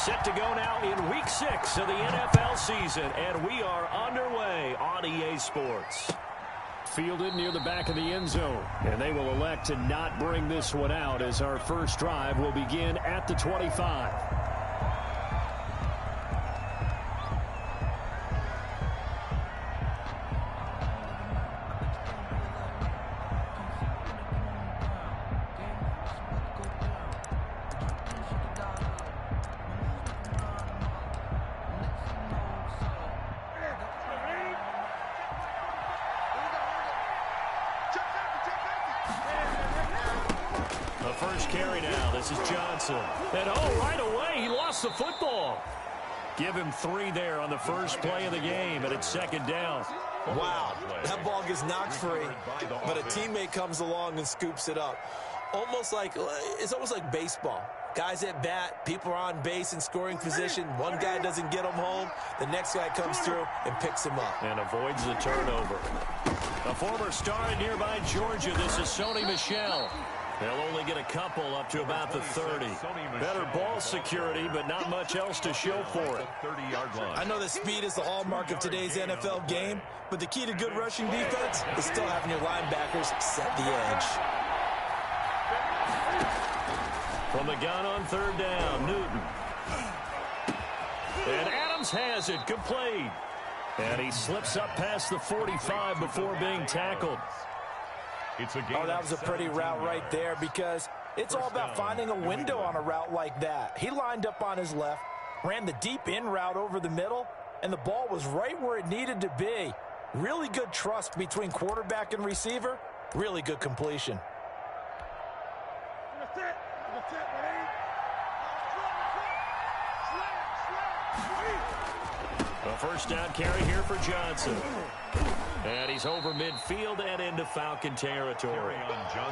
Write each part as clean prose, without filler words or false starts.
Set to go now in Week 6 of the NFL season, and we are underway on EA Sports. Fielded near the back of the end zone, and they will elect to not bring this one out as our first drive will begin at the 25. First carry now. This is Johnson. And right away, he lost the football. Give him 3 there on the first play of the game, and it's second down. Wow, that ball gets knocked free, but a teammate comes along and scoops it up. It's almost like baseball. Guys at bat, people are on base in scoring position. One guy doesn't get him home. The next guy comes through and picks him up. And avoids the turnover. A former star in nearby Georgia, this is Sony Michel. They'll only get a couple up to about the 30. Better ball security, but not much else to show for it. I know that speed is the hallmark of today's NFL game, but the key to good rushing defense is still having your linebackers set the edge. From the gun on third down, Newton. And Adams has it, complete. And he slips up past the 45 before being tackled. That was a pretty route right there because it's all about finding a window on a route like that. He lined up on his left, ran the deep in route over the middle, and the ball was right where it needed to be. Really good trust between quarterback and receiver. Really good completion. A first down carry here for Johnson. And he's over midfield and into Falcon territory.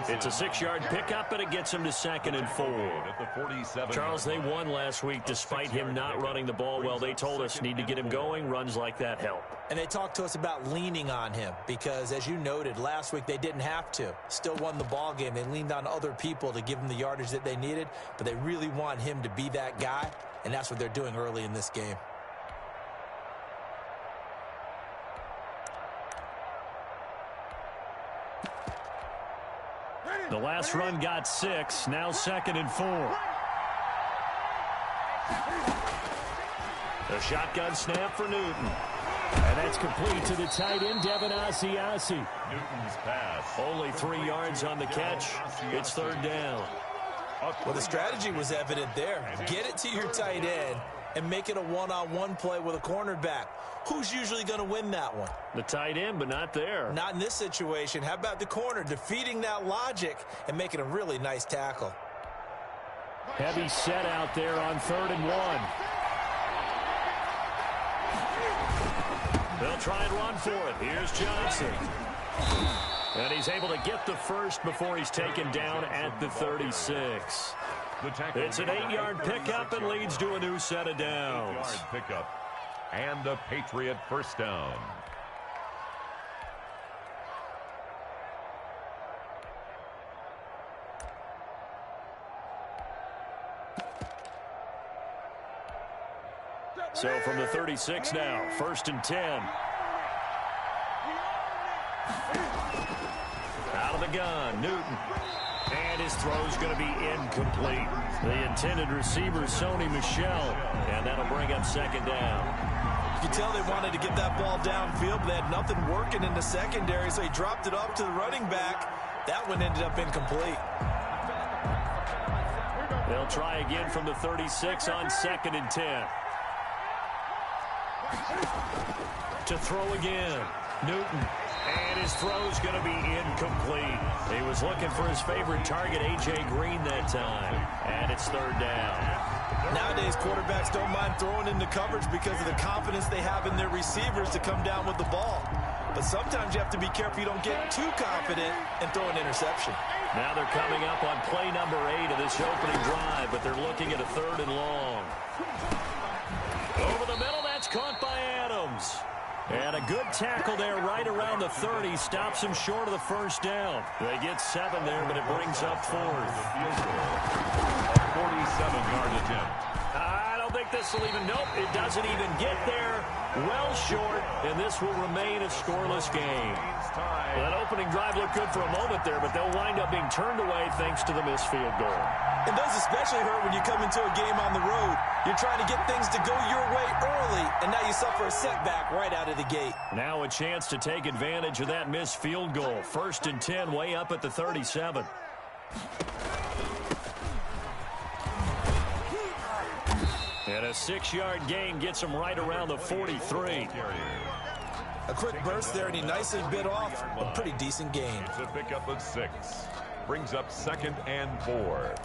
It's a 6-yard pickup, and it gets him to 2nd and 4. Charles, they won last week despite him not running the ball well. They told us need to get him going. Runs like that help. And they talked to us about leaning on him because, as you noted, last week they didn't have to. Still won the ball game. They leaned on other people to give them the yardage that they needed, but they really want him to be that guy, and that's what they're doing early in this game. The last run got 6, now 2nd and 4. The shotgun snap for Newton. And that's complete to the tight end, Devin Asiasi. Newton's pass. Only 3 yards on the catch. It's third down. Well, the strategy was evident there. Get it to your tight end and make it a one-on-one play with a cornerback. Who's usually going to win that one? The tight end, but not there. Not in this situation. How about the corner defeating that logic and making a really nice tackle? Heavy set out there on 3rd and 1. They'll try and run for it. Here's Johnson. And he's able to get the first before he's taken down at the 36. It's an 8-yard pickup and leads to a new set of downs. 8-yard pickup and a Patriot first down. So from the 36 now, 1st and 10. Out of the gun, Newton. And his throw's going to be incomplete. The intended receiver, Sony Michel. And that'll bring up 2nd down. You can tell they wanted to get that ball downfield, but they had nothing working in the secondary, so he dropped it off to the running back. That one ended up incomplete. They'll try again from the 36 on 2nd and 10. To throw again, Newton. And his throw's going to be incomplete. He was looking for his favorite target, A.J. Green, that time. And it's 3rd down. Nowadays, quarterbacks don't mind throwing into coverage because of the confidence they have in their receivers to come down with the ball. But sometimes you have to be careful you don't get too confident and throw an interception. Now they're coming up on play number 8 of this opening drive, but they're looking at a 3rd and long. Over the middle, that's caught by Adams. And a good tackle there right around the 30. Stops him short of the first down. They get 7 there, but it brings up 4th. A 47-yard attempt. I don't think this will even, nope, it doesn't even get there. Well short, and this will remain a scoreless game. Well, that opening drive looked good for a moment there, but they'll wind up being turned away thanks to the missed field goal. And those especially hurt when you come into a game on the road. You're trying to get things to go your way early, and now you suffer a setback right out of the gate. Now a chance to take advantage of that missed field goal. 1st and 10, way up at the 37. And a 6-yard gain gets him right around the 43. A quick burst there, and he nicely bit off a pretty decent gain. It's a pickup of 6. Brings up 2nd and 4.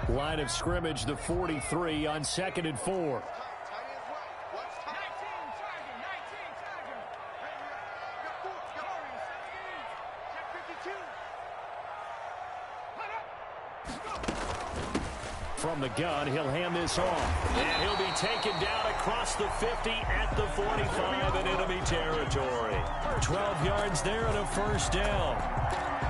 Line of scrimmage, the 43 on 2nd and 4. From the gun, he'll hand this off. And he'll be taken down across the 50 at the 45 in enemy territory. 12 yards there and a 1st down.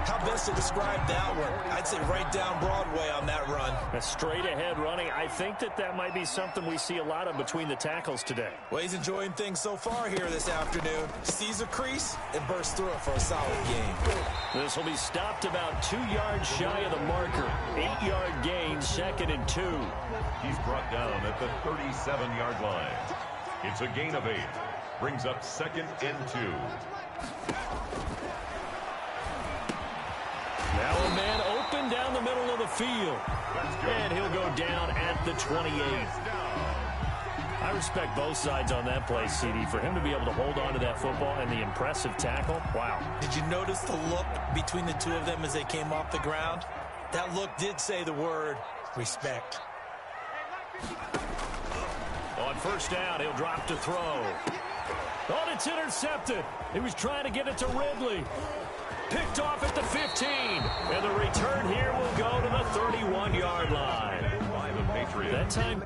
How best to describe that one? I'd say right down Broadway on that run. A straight-ahead running. I think that might be something we see a lot of between the tackles today. Well, he's enjoying things so far here this afternoon. Sees a crease and bursts through it for a solid game. This will be stopped about 2 yards shy of the marker. 8-yard gain, 2nd and 2. He's brought down at the 37-yard line. It's a gain of 8. Brings up 2nd and 2. Now a man open down the middle of the field. And he'll go down at the 28. I respect both sides on that play, CD. For him to be able to hold on to that football and the impressive tackle, wow. Did you notice the look between the two of them as they came off the ground? That look did say the word respect. On 1st down, he'll drop to throw. Oh, it's intercepted. He was trying to get it to Ridley. Picked off at the 15. And the return here will go to the 31-yard line. That time...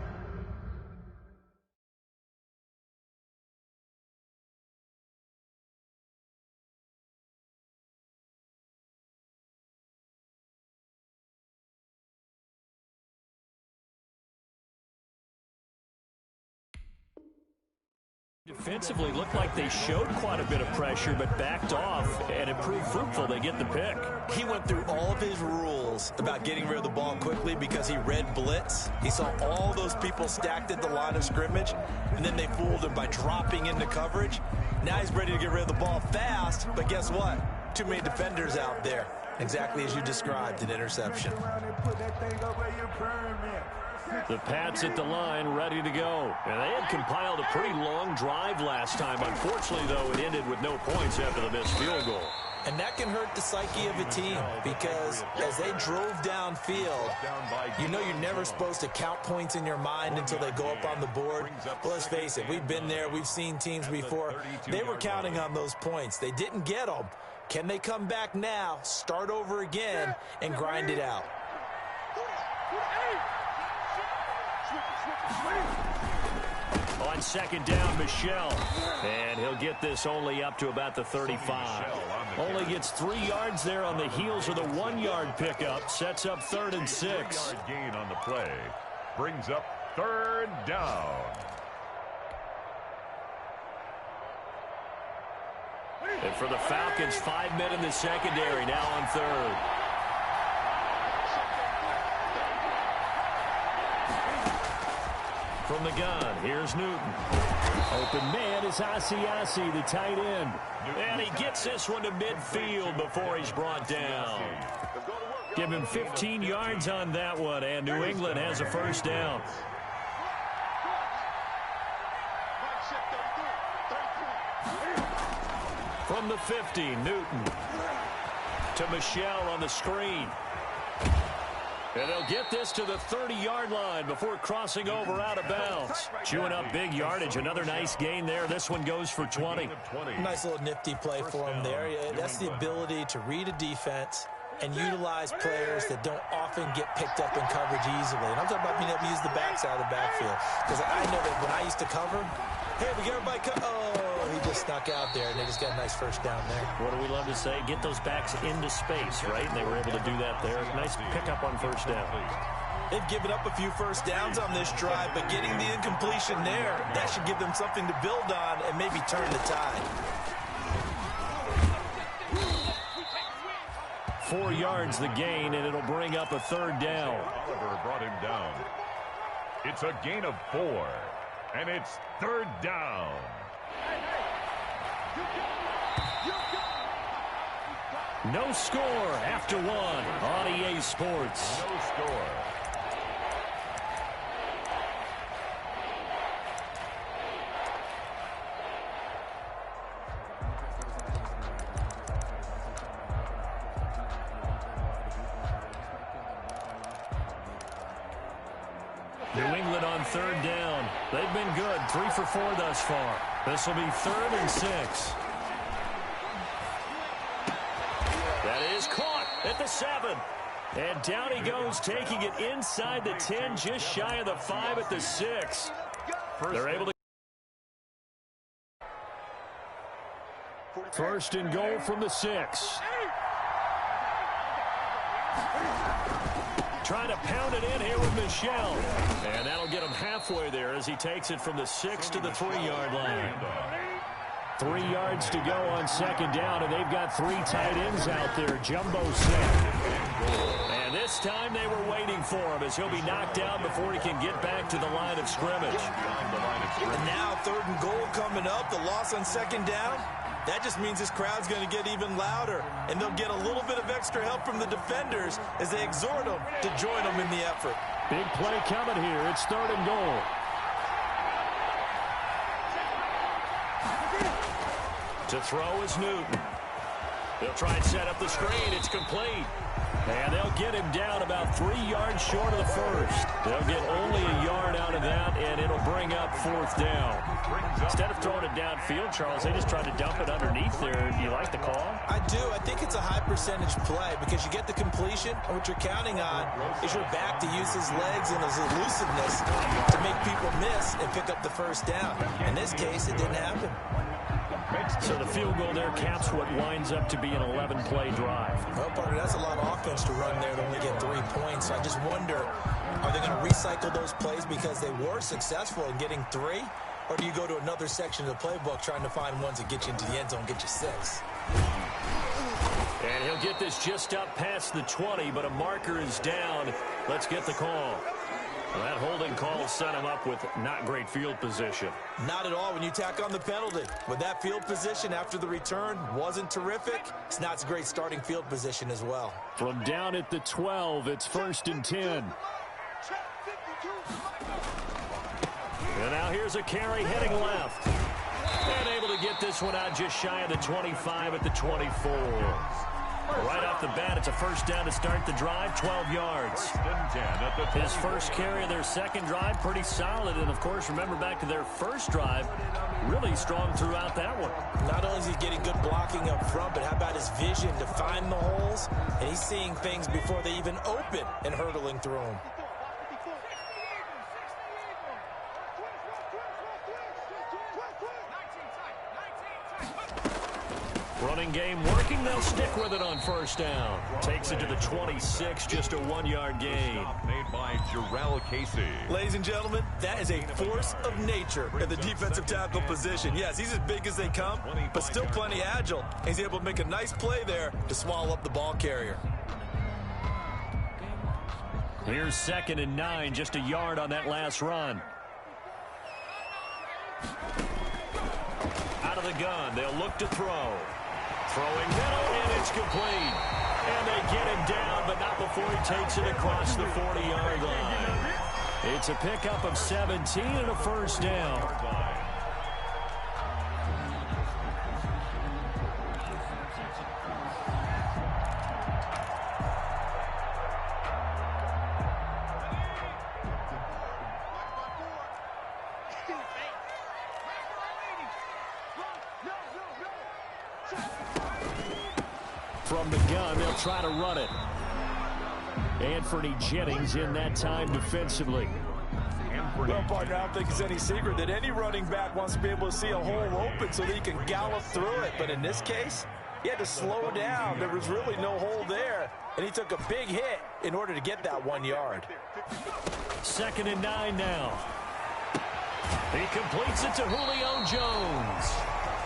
Defensively, looked like they showed quite a bit of pressure, but backed off, and it proved fruitful. They get the pick. He went through all of his rules about getting rid of the ball quickly because he read blitz. He saw all those people stacked at the line of scrimmage, and then they fooled him by dropping into coverage. Now he's ready to get rid of the ball fast, but guess what? Too many defenders out there. Exactly as you described, an interception. The Pats at the line, ready to go. And they had compiled a pretty long drive last time. Unfortunately, though, it ended with no points after the missed field goal. And that can hurt the psyche of a team because as they drove downfield, you know you're never supposed to count points in your mind until they go up on the board. Well, let's face it, we've been there. We've seen teams before. They were counting on those points. They didn't get them. Can they come back now, start over again, and grind it out? On 2nd down, Michelle. And he'll get this only up to about the 35. Only gets 3 yards there on the heels of the 1-yard pickup. Sets up 3rd and 6. Gain on the play. Brings up 3rd down. And for the Falcons, 5 men in the secondary, now on 3rd. From the gun, here's Newton. Open man is Asiasi, the tight end. And he gets this one to midfield before he's brought down. Give him 15 yards on that one, and New England has a 1st down. From the 50, Newton to Michelle on the screen. And they'll get this to the 30-yard line before crossing over out of bounds. Chewing up big yardage. Another nice gain there. This one goes for 20. Nice little nifty play for him there. That's the ability to read a defense and utilize players that don't often get picked up in coverage easily. And I'm talking about being able to use the backside of the backfield. Because I know that when I used to cover, hey, we got everybody he just snuck out there, and they just got a nice first down there. What do we love to say? Get those backs into space, right? And they were able to do that there. Nice pickup on first down. They've given up a few first downs on this drive, but getting the incompletion there, that should give them something to build on and maybe turn the tide. 4 yards the gain, and it'll bring up a third down. Oliver brought him down. It's a gain of 4, and it's third down. No score after 1 on EA Sports. No score. New England on third down. They've been good. 3 for 4 thus far. This will be 3rd and 6. That is caught at the 7. And down he goes, taking it inside the 10, just shy of the 5 at the 6. They're able to. First and goal from the 6. Trying to pound it in here with Michel. And that'll get him halfway there as he takes it from the 6 to the 3-yard line. 3 yards to go on second down, and they've got 3 tight ends out there. Jumbo set. And this time they were waiting for him as he'll be knocked down before he can get back to the line of scrimmage. And now 3rd and goal coming up. The loss on second down. That just means this crowd's going to get even louder, and they'll get a little bit of extra help from the defenders as they exhort them to join them in the effort. Big play coming here. It's 3rd and goal. To throw is Newton. They'll try and set up the screen. It's complete. And they'll get him down about 3 yards short of the first. They'll get only a yard out of that, and it'll bring up 4th down. Instead of throwing it downfield, Charles, they just tried to dump it underneath there. Do you like the call? I do. I think it's a high-percentage play because you get the completion, and what you're counting on is your back to use his legs and his elusiveness to make people miss and pick up the first down. In this case, it didn't happen. So the field goal there caps what winds up to be an 11-play drive. Well, partner, that's a lot of offense to run there to only get 3 points. So I just wonder, are they going to recycle those plays because they were successful in getting 3? Or do you go to another section of the playbook trying to find ones that get you into the end zone, get you 6? And he'll get this just up past the 20, but a marker is down. Let's get the call. Well, that holding call set him up with not great field position. Not at all when you tack on the penalty. With that field position after the return wasn't terrific, it's not a great starting field position as well. From down at the 12, it's 1st and 10. And now here's a carry heading left. And able to get this one out just shy of the 25 at the 24. Right off the bat, it's a first down to start the drive, 12 yards. His first carry of their second drive, pretty solid. And, of course, remember back to their first drive, really strong throughout that one. Not only is he getting good blocking up front, but how about his vision to find the holes? And he's seeing things before they even open and hurtling through them. Running game working. They'll stick with it on first down. Takes it to the 26, just a 1-yard gain. Made by Jarrell Casey. Ladies and gentlemen, that is a force of nature in the defensive tackle position. Yes, he's as big as they come, but still plenty agile. He's able to make a nice play there to swallow up the ball carrier. Here's 2nd and 9, just a yard on that last run. Out of the gun, they'll look to throw. Throwing middle, and it's complete. And they get him down, but not before he takes it across the 40-yard line. It's a pickup of 17 and a first down. From the gun, they'll try to run it. Anthony Jennings in that time defensively. Well, partner, I don't think it's any secret that any running back wants to be able to see a hole open so that he can gallop through it. But in this case, he had to slow down. There was really no hole there, and he took a big hit in order to get that 1 yard. 2nd and 9 now. He completes it to Julio Jones.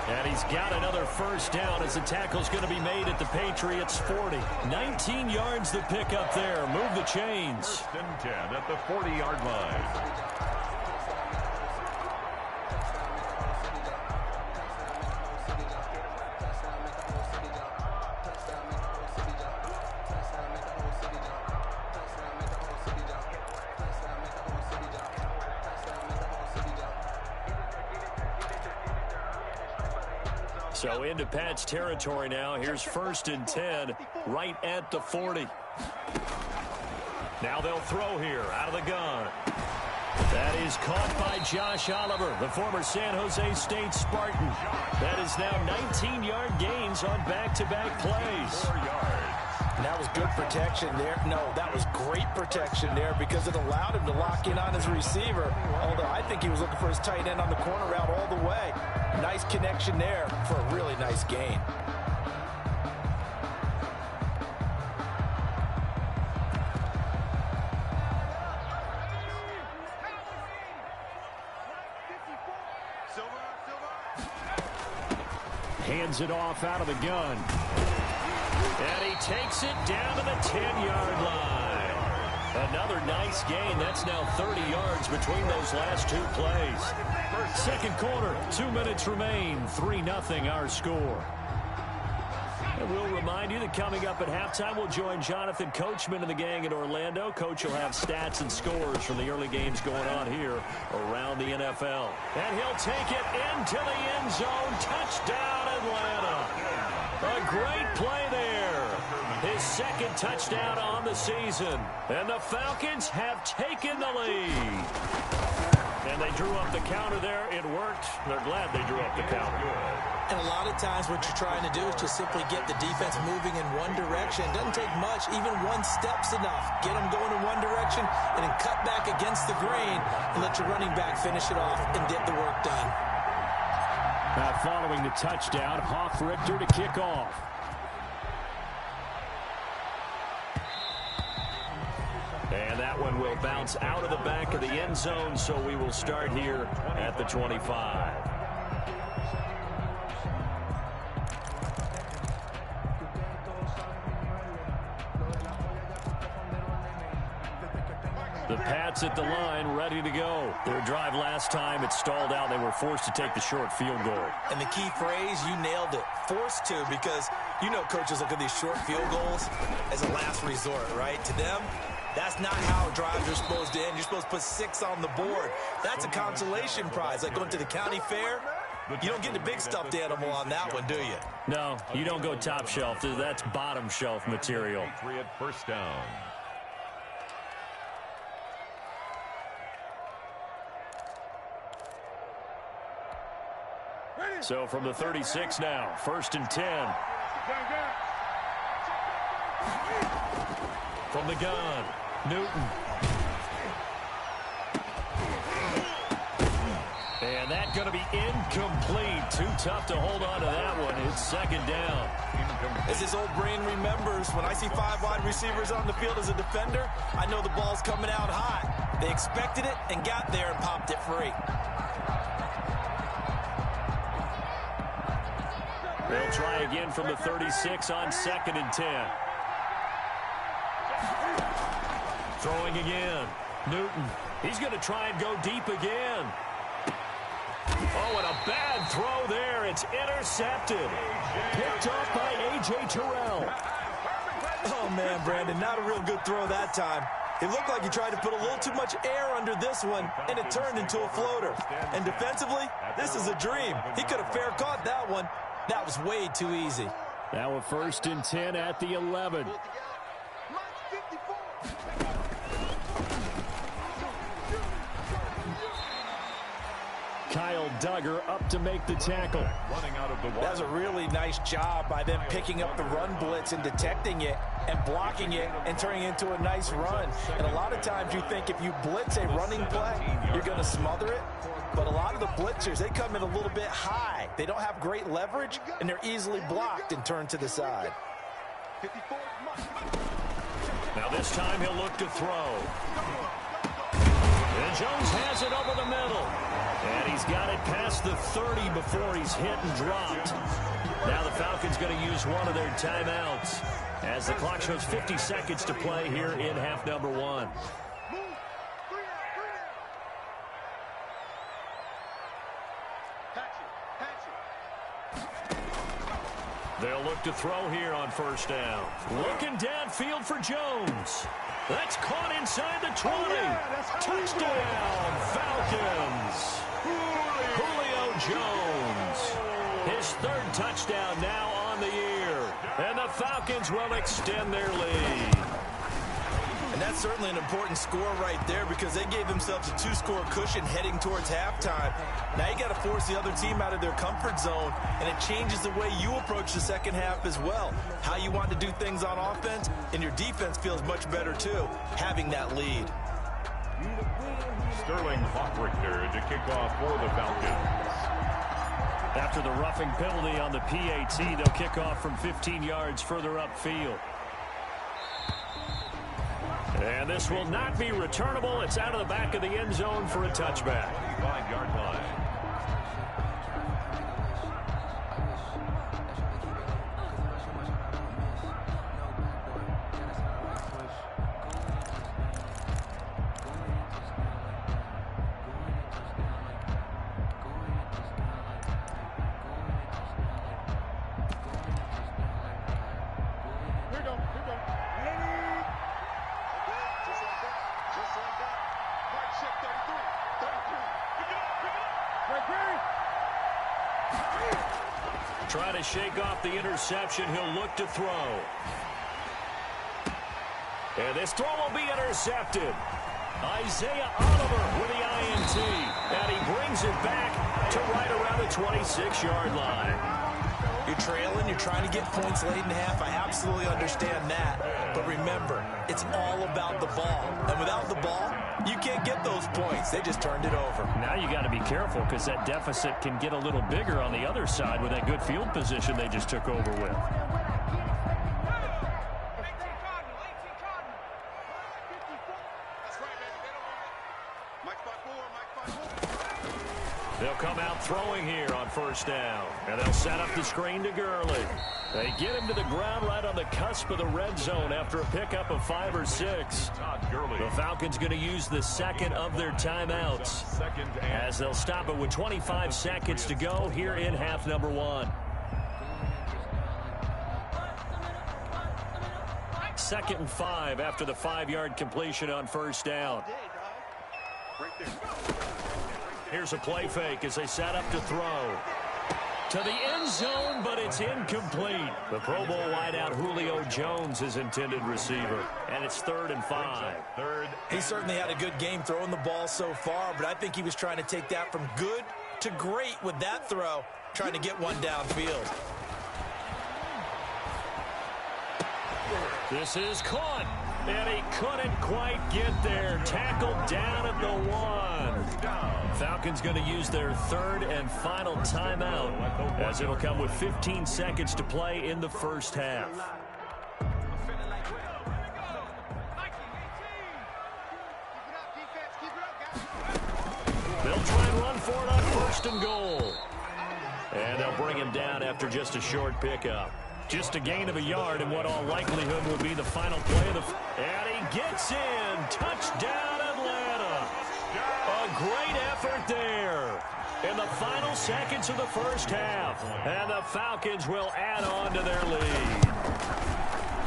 And he's got another first down as the tackle's going to be made at the Patriots' 40. 19 yards the pickup there. Move the chains. 1st and 10 at the 40-yard line. So into Pats territory now. Here's 1st and 10 right at the 40. Now they'll throw here out of the gun. That is caught by Josh Oliver, the former San Jose State Spartan. That is now 19-yard gains on back-to-back plays. 4 yards. And that was good protection there. No, that was great protection there because it allowed him to lock in on his receiver. Although I think he was looking for his tight end on the corner route all the way. Nice connection there for a really nice gain. Hands it off out of the gun. And he takes it down to the 10-yard line. Another nice gain. That's now 30 yards between those last two plays. 2nd quarter, 2 minutes remain. 3-0 our score. And we'll remind you that coming up at halftime, we'll join Jonathan Coachman and the gang in Orlando. Coach will have stats and scores from the early games going on here around the NFL. And he'll take it into the end zone. Touchdown, Atlanta. A great play there. His 2nd touchdown on the season. And the Falcons have taken the lead. And they drew up the counter there. It worked. They're glad they drew up the counter. And a lot of times what you're trying to do is just simply get the defense moving in one direction. It doesn't take much. Even one step's enough. Get them going in one direction and then cut back against the grain and let your running back finish it off and get the work done. Now following the touchdown, Hoff-Richter to kick off. And that one will bounce out of the back of the end zone, so we will start here at the 25. The Pats at the line, ready to go. Their drive last time, it stalled out. They were forced to take the short field goal. And the key phrase, you nailed it, forced to, because you know coaches look at these short field goals as a last resort, right? To them, that's not how drives are supposed to end. You're supposed to put 6 on the board. That's a consolation prize, like going to the county fair. You don't get the big stuffed animal on that one, do you? No, you don't go top shelf. That's bottom shelf material. Patriot 1st down. So from the 36 now, 1st and 10. From the gun, Newton. And that's going to be incomplete. Too tough to hold on to that one. It's 2nd down. As his old brain remembers, when I see 5 wide receivers on the field as a defender, I know the ball's coming out hot. They expected it and got there and popped it free. They'll try again from the 36 on 2nd and 10. Throwing again. Newton. He's going to try and go deep again. Oh, and a bad throw there. It's intercepted. Picked off by A.J. Terrell. Oh, man, Brandon, not a real good throw that time. It looked like he tried to put a little too much air under this one, and it turned into a floater. And defensively, this is a dream. He could have fair caught that one. That was way too easy. Now a 1st and 10 at the 11. Kyle Duggar up to make the tackle. Running out of the That was a really nice job by them picking up the run blitz and detecting it. and blocking it and turning it into a nice run. And a lot of times you think if you blitz a running play, you're going to smother it. But a lot of the blitzers, they come in a little bit high. They don't have great leverage, and they're easily blocked and turned to the side. Now this time he'll look to throw. And Jones has it over the middle. And he's got it past the 30 before he's hit and dropped. Now the Falcons going to use one of their timeouts as the clock shows 50 seconds to play here in half number 1. They'll look to throw here on first down. Looking downfield for Jones. That's caught inside the 20. Touchdown, Falcons. Julio Jones. His third touchdown now on the year. And the Falcons will extend their lead. And that's certainly an important score right there because they gave themselves a 2-score cushion heading towards halftime. Now you got to force the other team out of their comfort zone, and it changes the way you approach the second half as well. How you want to do things on offense, and your defense feels much better too, having that lead. Sterling Hoffrichter to kick off for the Falcons. After the roughing penalty on the PAT, they'll kick off from 15 yards further upfield. And this will not be returnable. It's out of the back of the end zone for a touchback. 25-yard line. Trying to shake off the interception. He'll look to throw. And this throw will be intercepted. Isaiah Oliver with the INT. And he brings it back to right around the 26-yard line. You're trailing, you're trying to get points late in half. I absolutely understand that. But remember, it's all about the ball. And without the ball, you can't get those points. They just turned it over. Now you got to be careful because that deficit can get a little bigger on the other side with that good field position they just took over with. They'll come out throwing here on first down. And they'll set up the screen to Gurley. They get him to the ground right on the cusp of the red zone after a pickup of 5 or 6. The Falcons going to use the second of their timeouts as they'll stop it with 25 seconds to go here in half number 1. Second and 5 after the 5-yard completion on first down. Here's a play fake as they set up to throw. To the end zone, but it's incomplete. The Pro Bowl wideout Julio Jones is intended receiver. And it's 3rd and 5. He certainly had a good game throwing the ball so far, but I think he was trying to take that from good to great with that throw, trying to get one downfield. This is caught, and he couldn't quite get there. Tackled down at the 1. Falcons going to use their 3rd and final timeout as it'll come with 15 seconds to play in the first half. They'll try and run for it on 1st and goal. And they'll bring him down after just a short pickup. Just a gain of a yard in what all likelihood will be the final play of the... And he gets in. Touchdown, Atlanta. A great effort there in the final seconds of the first half. And the Falcons will add on to their lead.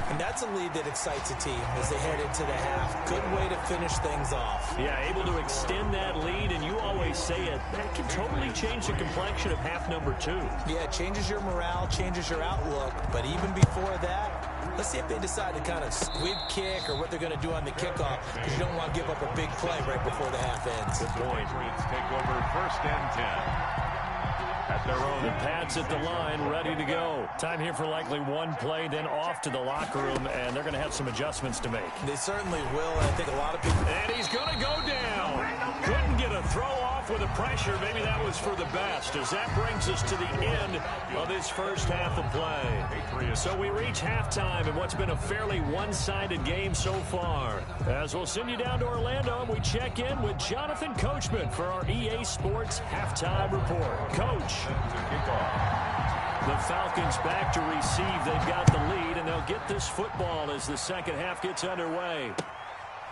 And that's a lead that excites a team as they head into the half. Good way to finish things off. Yeah, able to extend that lead, and you always say it, that can totally change the complexion of half number 2. Yeah, it changes your morale, changes your outlook. But even before that, let's see if they decide to kind of squib kick or what they're going to do on the kickoff, because you don't want to give up a big play right before the half ends. Good point. Take over 1st and 10. at their own. The Pats at the line, ready to go. Time here for likely one play, then off to the locker room, and they're going to have some adjustments to make. They certainly will, and I think a lot of people... And he's going to go down. Couldn't get a throw off with the pressure. Maybe that was for the best, as that brings us to the end of this first half of play. So we reach halftime in what's been a fairly one-sided game so far. As we'll send you down to Orlando, and we check in with Jonathan Coachman for our EA Sports Halftime Report. Coach. The Falcons back to receive. They've got the lead, and they'll get this football as the second half gets underway.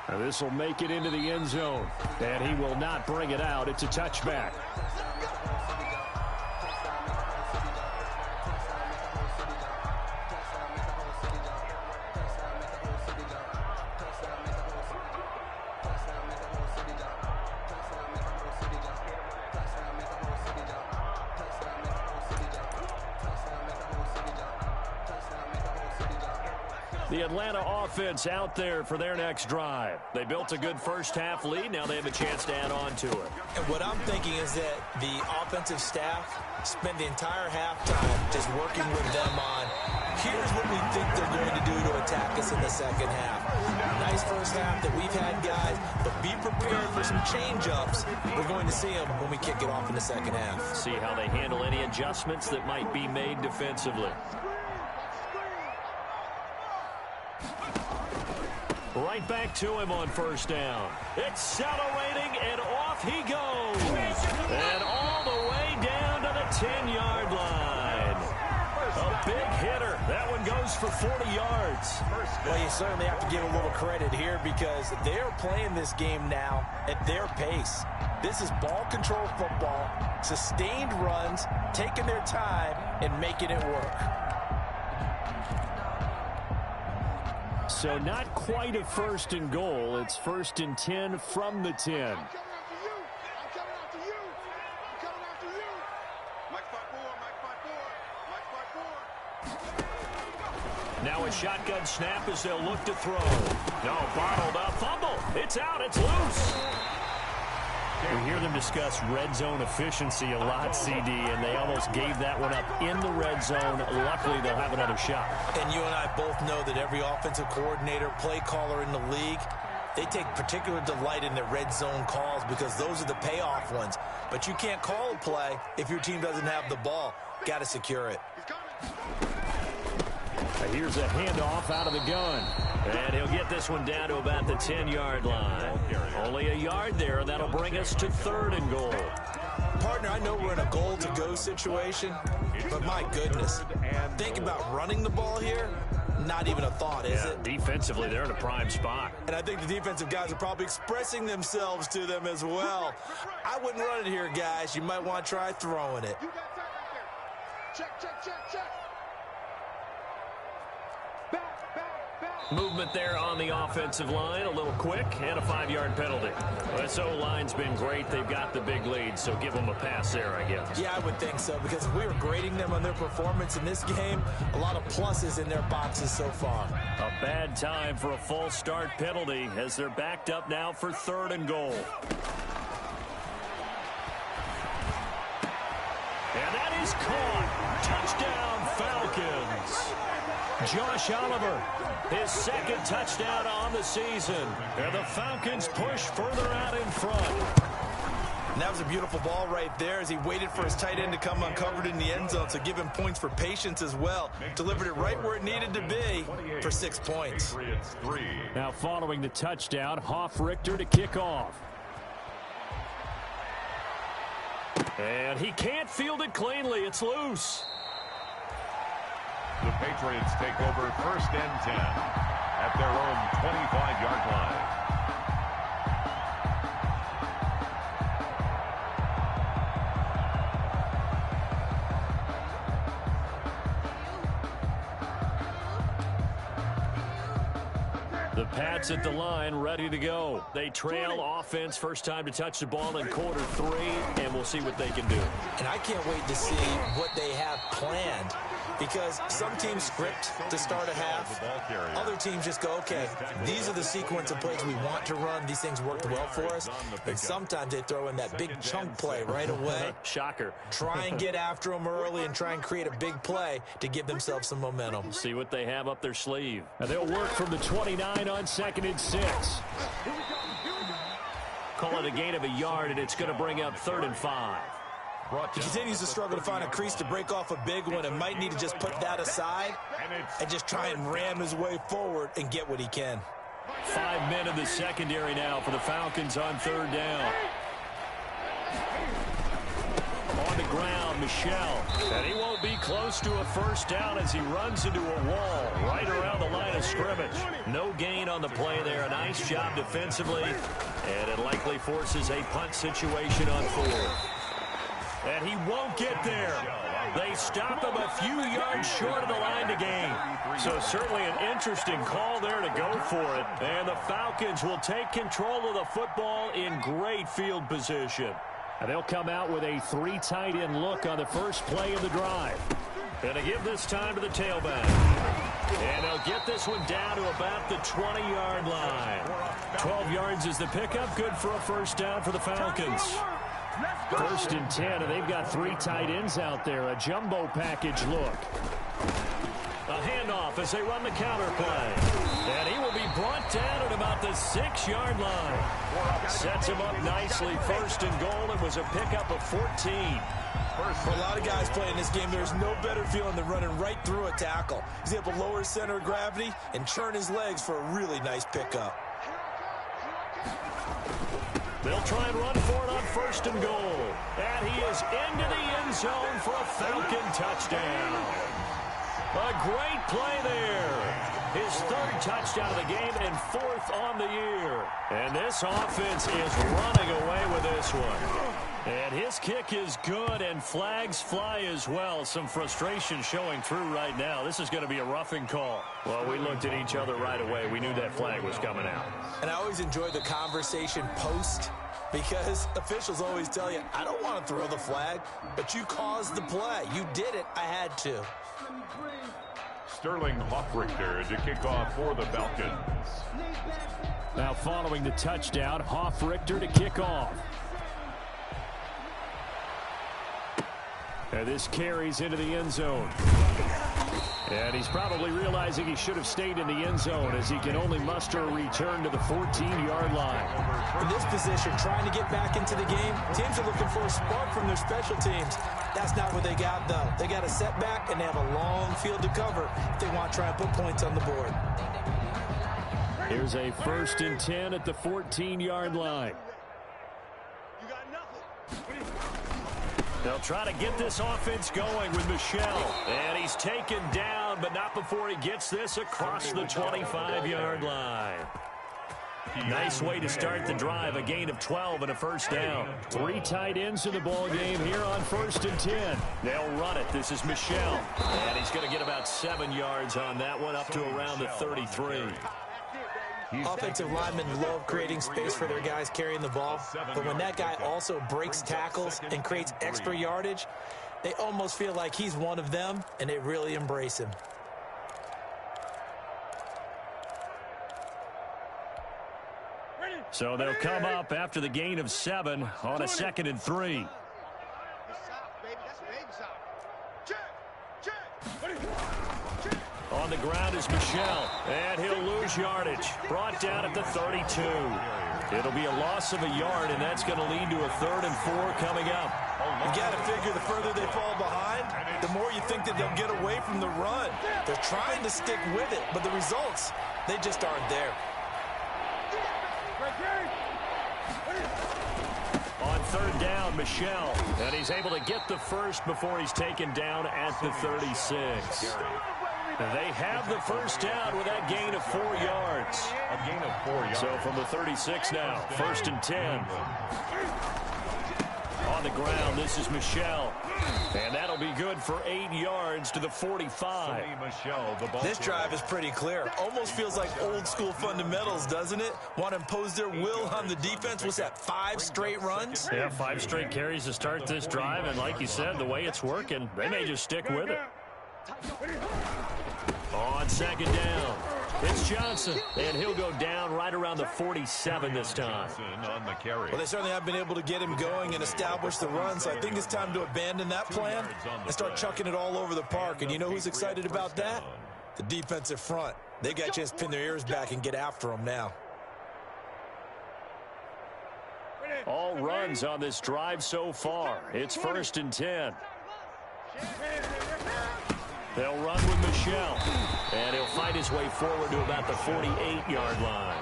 Now this will make it into the end zone, and he will not bring it out. It's a touchback. The Atlanta offense out there for their next drive. They built a good first-half lead. Now they have a chance to add on to it. And what I'm thinking is that the offensive staff spent the entire halftime just working with them on, here's what we think they're going to do to attack us in the second half. Nice first half that we've had, guys, but be prepared for some change-ups. We're going to see them when we kick it off in the second half. See how they handle any adjustments that might be made defensively. Right back to him on first down. Accelerating, and off he goes. And all the way down to the 10-yard line. A big hitter. That one goes for 40 yards. Well, you certainly have to give a little credit here because they're playing this game now at their pace. This is ball control football, sustained runs, taking their time, and making it work. So not quite a first and goal. It's first and 10 from the 10. Now a shotgun snap as they'll look to throw. No, bottled up. Fumble. It's out. It's loose. We hear them discuss red zone efficiency a lot, CD, and they almost gave that one up in the red zone. Luckily, they'll have another shot. And you and I both know that every offensive coordinator, play caller in the league, they take particular delight in their red zone calls because those are the payoff ones. But you can't call a play if your team doesn't have the ball. Got to secure it. Here's a handoff out of the gun. And he'll get this one down to about the 10-yard line. Only a yard there, and that'll bring us to third and goal. Partner, I know we're in a goal-to-go situation, but my goodness, think about running the ball here. Not even a thought, is it? Defensively, they're in a prime spot. And I think the defensive guys are probably expressing themselves to them as well. I wouldn't run it here, guys. You might want to try throwing it. Check, check, check, check. Movement there on the offensive line, a little quick, and a 5-yard penalty. This O-line's been great. They've got the big lead, so give them a pass there, I guess. Yeah, I would think so, because if we were grading them on their performance in this game, a lot of pluses in their boxes so far. A bad time for a false start penalty as they're backed up now for third and goal. And that is caught. Touchdown, Falcons. Josh Oliver, his second touchdown on the season. And the Falcons push further out in front. And that was a beautiful ball right there as he waited for his tight end to come uncovered in the end zone, so give him points for patience as well. Delivered it right where it needed to be for 6 points. Now following the touchdown, Hoff-Richter to kick off. And he can't field it cleanly. It's loose. The Patriots take over first and 10 at their own 25-yard line. The Pats at the line, ready to go. They trail offense, first time to touch the ball in quarter 3, and we'll see what they can do. And I can't wait to see what they have planned. because some teams script to start a half. Other teams just go, okay, these are the sequence of plays we want to run. These things worked well for us. And sometimes they throw in that big chunk play right away. Shocker. Try and get after them early and try and create a big play to give themselves some momentum. See what they have up their sleeve. And they'll work from the 29 on 2nd and 6. Call it a gain of a yard, and it's going to bring up 3rd and 5. He continues to struggle to find a crease to break off a big one and might need to just put that aside and just try and ram his way forward and get what he can. 5 men in the secondary now for the Falcons on 3rd down. On the ground, Michel. And he won't be close to a 1st down as he runs into a wall right around the line of scrimmage. No gain on the play there. A nice job defensively. And it likely forces a punt situation on 4th. And he won't get there. They stop him a few yards short of the line to gain. So certainly an interesting call there to go for it. And the Falcons will take control of the football in great field position. And they'll come out with a 3 tight end look on the first play of the drive. And they give this time to the tailback. And they'll get this one down to about the 20-yard line. 12 yards is the pickup. Good for a 1st down for the Falcons. 1st and 10, and they've got 3 tight ends out there. A jumbo package look. A handoff as they run the counter play. And he will be brought down at about the 6-yard line. Sets him up nicely. 1st and goal. It was a pickup of 14. For a lot of guys playing this game, there's no better feeling than running right through a tackle. He's able to lower his center of gravity and churn his legs for a really nice pickup. They'll try and run for it on 1st and goal. And he is into the end zone for a Falcon touchdown. A great play there. His 3rd touchdown of the game and 4th on the year. And this offense is running away with this one. And his kick is good, and flags fly as well. Some frustration showing through right now. This is going to be a roughing call. Well, we looked at each other right away. We knew that flag was coming out. And I always enjoy the conversation post, because officials always tell you, I don't want to throw the flag, but you caused the play. You did it. I had to. Sterling Hoffrichter to kick off for the Falcons. Now following the touchdown, Hoffrichter to kick off. And this carries into the end zone. And he's probably realizing he should have stayed in the end zone as he can only muster a return to the 14-yard line. In this position, trying to get back into the game, teams are looking for a spark from their special teams. That's not what they got, though. They got a setback, and they have a long field to cover if they want to try and put points on the board. Here's a 1st and 10 at the 14-yard line. They'll try to get this offense going with Michel. And he's taken down, but not before he gets this across the 25-yard line. Nice way to start the drive. A gain of 12 and a 1st down. 3 tight ends in the ball game here on 1st and 10. They'll run it. This is Michel. And he's going to get about 7 yards on that one, up to around the 33. Offensive linemen love creating space for their guys carrying the ball, but when that guy also breaks tackles and creates extra yardage, they almost feel like he's one of them, and they really embrace him. So they'll come up after the gain of 7 on a 2nd and 3. On the ground is Michel, and he'll lose yardage. Brought down at the 32. It'll be a loss of a yard, and that's going to lead to a 3rd and 4 coming up. You got to figure the further they fall behind, the more you think that they'll get away from the run. They're trying to stick with it, but the results, they just aren't there. On 3rd down, Michel, and he's able to get the 1st before he's taken down at the 36. They have the 1st down with that gain of 4 yards. A gain of 4 yards. So from the 36 now, 1st and 10. On the ground, this is Michel. And that'll be good for 8 yards to the 45. This drive is pretty clear. Almost feels like old school fundamentals, doesn't it? Want to impose their will on the defense. What's that, 5 straight runs? Yeah, 5 straight carries to start this drive. And like you said, the way it's working, they may just stick with it. On second down, it's Johnson, and he'll go down right around the 47 this time. On the carry. Well, they certainly have been able to get him going and establish the run, so I think it's time to abandon that plan and start chucking it all over the park. And you know who's excited about that? The defensive front. They got a chance to pin their ears back and get after him now. All runs on this drive so far. It's 1st and 10. They'll run with Michelle, and he'll fight his way forward to about the 48-yard line.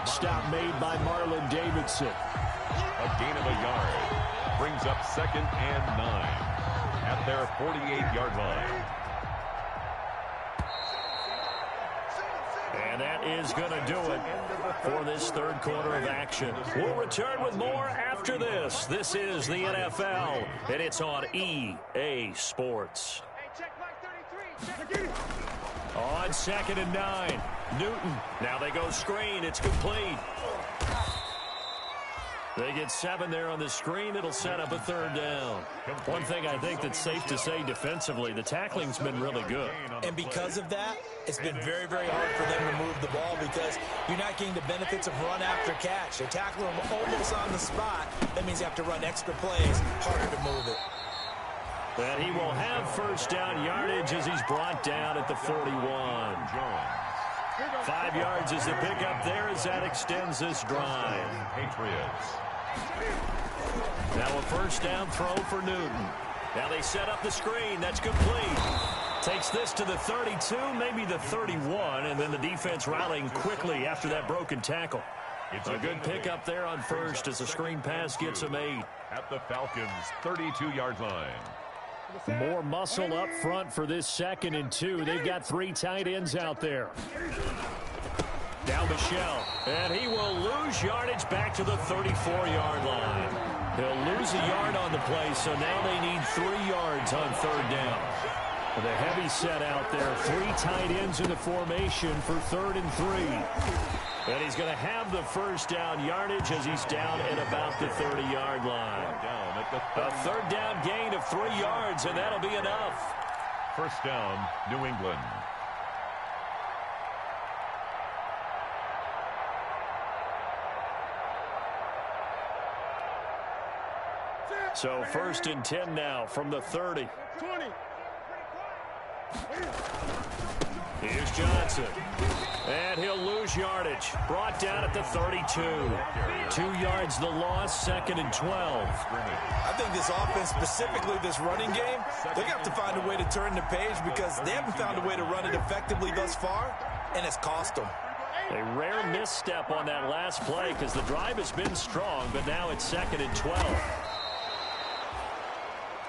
Stop made by Marlon Davidson. A gain of a yard. Brings up 2nd and 9 at their 48-yard line. And that is going to do it for this third quarter of action. We'll return with more after this. This is the NFL, and it's on EA Sports. On 2nd and 9, Newton. Now they go screen. It's complete. They get 7 there on the screen. It'll set up a 3rd down. One thing I think that's safe to say defensively, the tackling's been really good. And because of that, it's been very, very hard for them to move the ball because you're not getting the benefits of run after catch. They're tackling them almost on the spot. That means you have to run extra plays, harder to move it. And he will have 1st down yardage as he's brought down at the 41. 5 yards is the pickup there as that extends this drive. Patriots. Now a 1st down throw for Newton. Now they set up the screen. That's complete. Takes this to the 32, maybe the 31, and then the defense rallying quickly after that broken tackle. It's a good pickup there on 1st as the screen pass gets him 8. At the Falcons' 32-yard line. More muscle up front for this 2nd and 2. They've got 3 tight ends out there. Now Michelle, and he will lose yardage back to the 34-yard line. He'll lose a yard on the play, so now they need 3 yards on 3rd down. With a heavy set out there, 3 tight ends in the formation for 3rd and 3. And he's going to have the 1st down yardage as he's down at about the 30-yard line. A 3rd down gain of 3 yards, and that'll be enough. 1st down, New England. So 1st and 10 now from the 30. 20. Here's Johnson. And he'll lose yardage. Brought down at the 32. 2 yards the loss, 2nd and 12. I think this offense, specifically this running game, they're going to have to find a way to turn the page because they haven't found a way to run it effectively thus far, and it's cost them. A rare misstep on that last play because the drive has been strong, but now it's 2nd and 12.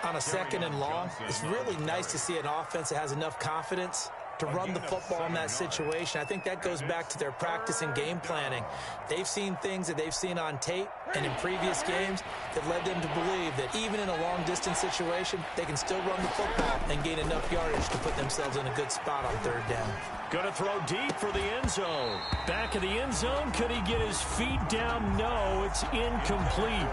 On a 2nd and long, it's really nice to see an offense that has enough confidence to run the football in that situation. I think that goes back to their practice and game planning. They've seen things that they've seen on tape and in previous games that led them to believe that even in a long-distance situation, they can still run the football and gain enough yardage to put themselves in a good spot on 3rd down. Going to throw deep for the end zone. Back of the end zone. Could he get his feet down? No, it's incomplete.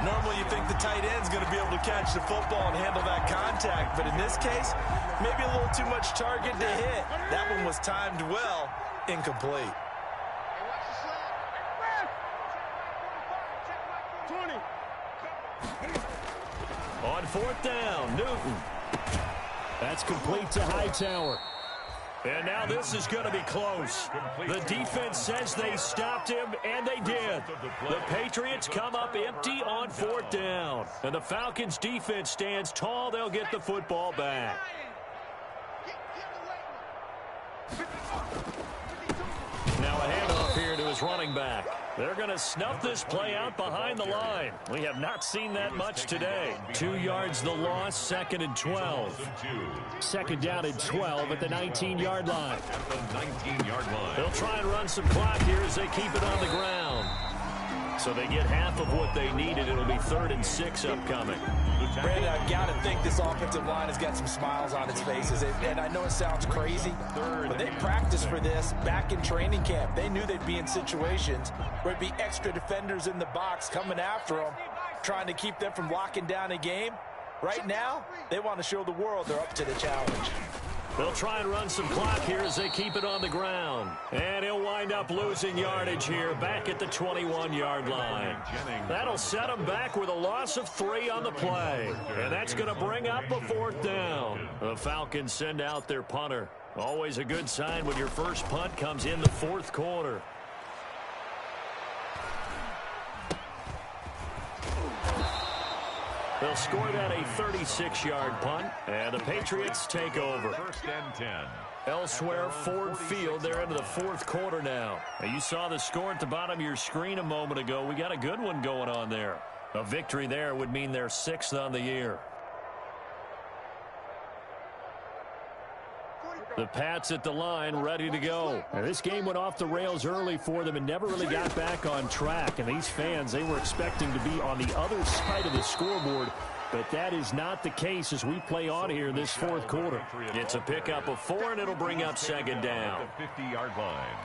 Normally you think the tight end's going to be able to catch the football and handle that contact, but in this case, maybe a little too much target to hit. That one was timed well, incomplete. 20. On 4th down, Newton. That's complete to Hightower. And now this is going to be close. The defense says they stopped him, and they did. The Patriots come up empty on 4th down. And the Falcons defense stands tall. They'll get the football back. Now a handoff here to his running back. They're going to snuff this play out behind the line. We have not seen that much today. 2 yards the loss, 2nd and 12. 2nd down and 12 at the 19-yard line. They'll try and run some clock here as they keep it on the ground. So they get half of what they needed. It'll be 3rd and 6 upcoming. Brandon, I've got to think this offensive line has got some smiles on its faces. And I know it sounds crazy, but they practiced for this back in training camp. They knew they'd be in situations where it'd be extra defenders in the box coming after them, trying to keep them from locking down a game. Right now, they want to show the world they're up to the challenge. They'll try and run some clock here as they keep it on the ground. And he'll wind up losing yardage here back at the 21-yard line. That'll set him back with a loss of 3 on the play. And that's going to bring up a 4th down. The Falcons send out their punter. Always a good sign when your first punt comes in the 4th quarter. They'll score that a 36-yard punt, and the Patriots take over. 1st and 10. Elsewhere, Ford Field, they're into the 4th quarter now. You saw the score at the bottom of your screen a moment ago. We got a good one going on there. A victory there would mean they're 6th on the year. The Pats at the line, ready to go. Now, this game went off the rails early for them and never really got back on track. And these fans, they were expecting to be on the other side of the scoreboard. But that is not the case as we play on here this 4th quarter. It's a pickup of 4, and it'll bring up 2nd down. 50-yard line.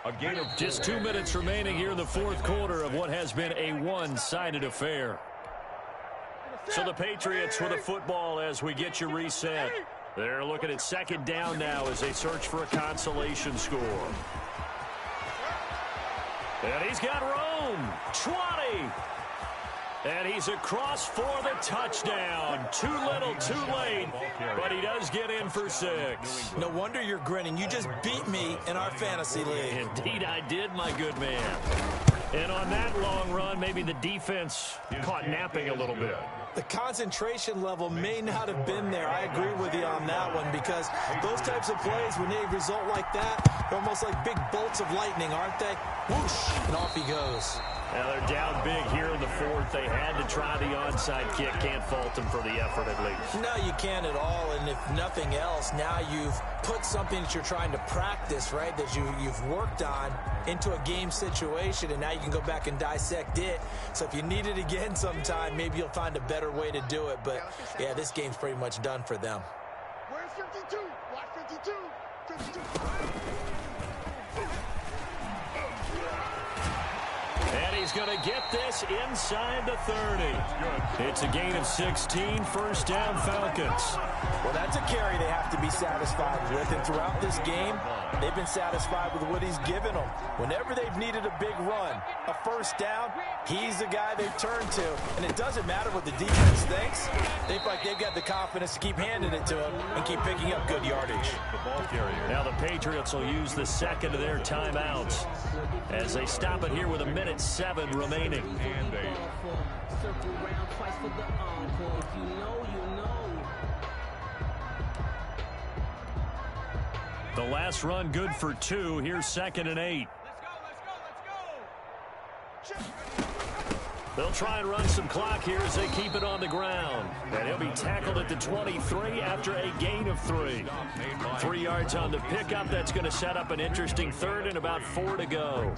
A gain of just 2 minutes remaining here in the 4th quarter of what has been a one-sided affair. So the Patriots with the football as we get you reset. They're looking at 2nd down now as they search for a consolation score. And he's got room. 20. And he's across for the touchdown. Too little, too late. But he does get in for 6. No wonder you're grinning. You just beat me in our fantasy league. Indeed I did, my good man. And on that long run, maybe the defense caught napping a little bit. The concentration level may not have been there. I agree with you on that one, because those types of plays, when they result like that, they're almost like big bolts of lightning, aren't they? Whoosh, and off he goes. Now they're down big here in the 4th. They had to try the onside kick. Can't fault them for the effort, at least. No, you can't at all. And if nothing else, now you've put something that you're trying to practice, right, that you've worked on into a game situation, and now you can go back and dissect it. So if you need it again sometime, maybe you'll find a better way to do it. But, yeah, this game's pretty much done for them. Where's 52? Watch 52. 52. And he's going to get this inside the 30. It's a gain of 16, 1st down Falcons. Well, that's a carry they have to be satisfied with. And throughout this game, they've been satisfied with what he's given them. Whenever they've needed a big run, a 1st down, he's the guy they've turned to. And it doesn't matter what the defense thinks. They feel like they've got the confidence to keep handing it to him and keep picking up good yardage. Now the Patriots will use the 2nd of their timeouts as they stop it here with 1:07 remaining. The last run good for 2. Here's 2nd and 8. They'll try and run some clock here as they keep it on the ground. And he'll be tackled at the 23 after a gain of 3. 3 yards on the pickup. That's going to set up an interesting 3rd and about 4 to go.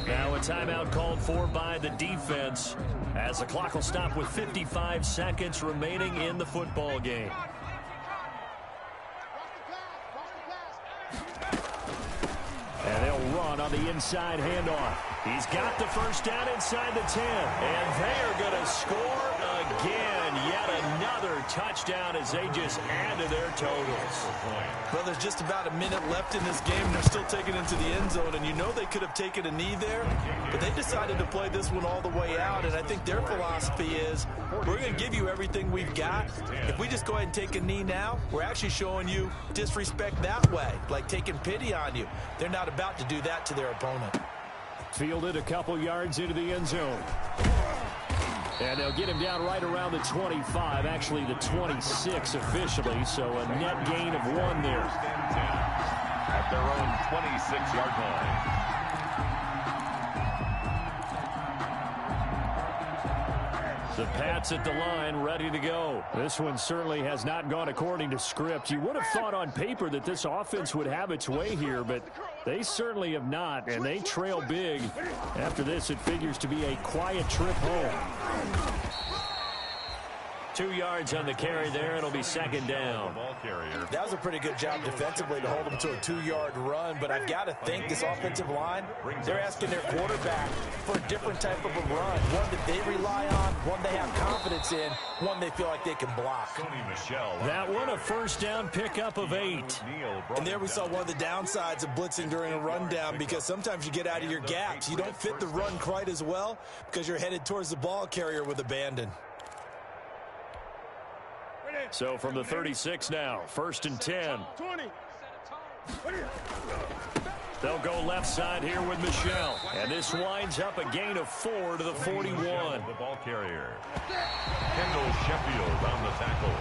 Now a timeout called for by the defense as the clock will stop with 55 seconds remaining in the football game. And they'll run on the inside handoff. He's got the 1st down inside the 10. And they are going to score again. Yet another touchdown as they just add to their totals. Well, there's just about a minute left in this game. They're still taking it into the end zone. And you know they could have taken a knee there. But they decided to play this one all the way out. And I think their philosophy is, we're going to give you everything we've got. If we just go ahead and take a knee now, we're actually showing you disrespect that way. Like taking pity on you. They're not about to do that to their opponent. Fielded a couple yards into the end zone. And they'll get him down right around the 25, actually the 26 officially, so a net gain of 1 there. At their own 26-yard line. The Pats at the line, ready to go. This one certainly has not gone according to script. You would have thought on paper that this offense would have its way here, but they certainly have not, and they trail big. After this, it figures to be a quiet trip home. 2 yards on the carry there. It'll be second down. That was a pretty good job defensively to hold them to a 2-yard run, but I've got to think this offensive line, they're asking their quarterback for a different type of a run, one that they rely on, one they have confidence in, one they feel like they can block. That one, a first down pickup of 8. And there we saw one of the downsides of blitzing during a rundown, because sometimes you get out of your gaps. You don't fit the run quite as well because you're headed towards the ball carrier with abandon. So from the 36 now, 1st and 10. 20. They'll go left side here with Michelle. And this winds up a gain of 4 to the 41. The ball carrier. Kendall Sheffield on the tackle.